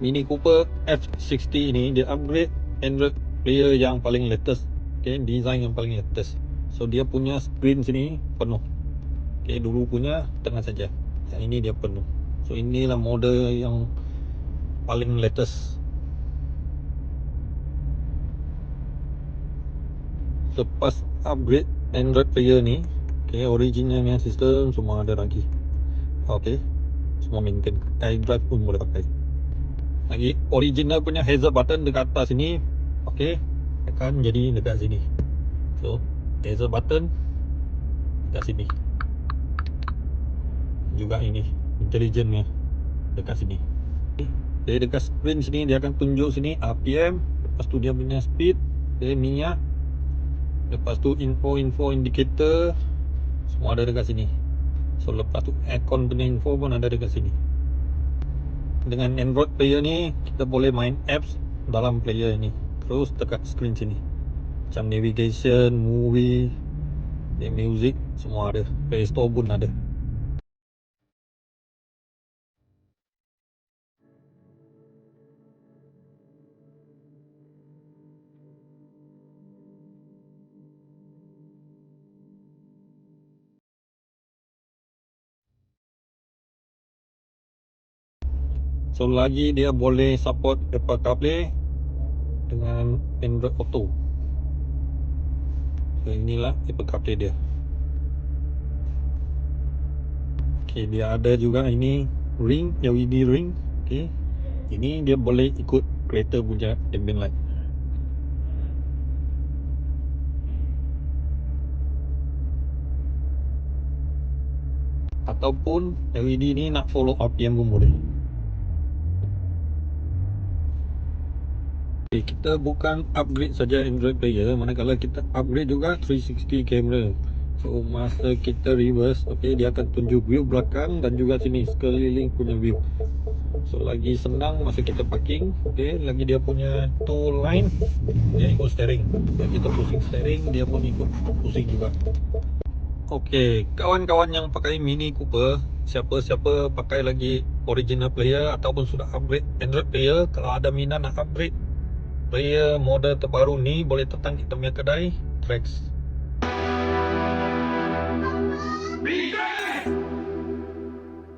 Mini Cooper F60 ni dia upgrade Android player yang paling latest. Okay, design yang paling latest. So dia punya screen sini penuh. Okay, dulu punya tengah saja. Yang ini dia penuh. So inilah model yang paling latest. Lepas upgrade Android player ni, okay, originalnya sistem semua ada lagi. Okay, semua maintain. iDrive pun boleh pakai. Lagi original punya heads-up button dekat atas sini. Okay, tekan jadi dekat sini. So heads-up button dekat sini. Juga ini intelligentnya dekat sini. Jadi dekat screen sini dia akan tunjuk sini RPM, lepas tu dia punya speed, minyak, lepas tu info indicator semua ada dekat sini. So lepas tu aircon punya info pun ada dekat sini. Dengan Android player ni kita boleh main apps dalam player ni terus dekat screen sini, macam navigation, movie, music semua ada. Play Store pun ada. So lagi dia boleh support Apple CarPlay dengan Android Auto. So inilah Apple CarPlay dia. Okay, dia ada juga ini ring, LED ring. Okay, ini dia boleh ikut kereta punya ambient light. Ataupun LED ni nak follow RPM pun boleh. Okay, kita bukan upgrade saja Android player, manakala kita upgrade juga 360 camera. So masa kita reverse, okay, dia akan tunjuk view belakang dan juga sini sekeliling punya view. So lagi senang masa kita parking, okay, lagi dia punya tool line, dia ikut steering. Kalau kita pusing steering, dia pun ikut pusing juga. Okay, kawan-kawan yang pakai Mini Cooper, siapa-siapa pakai lagi original player ataupun sudah upgrade Android player, kalau ada minat nak upgrade player model terbaru ni, boleh datang kita punya kedai Trax.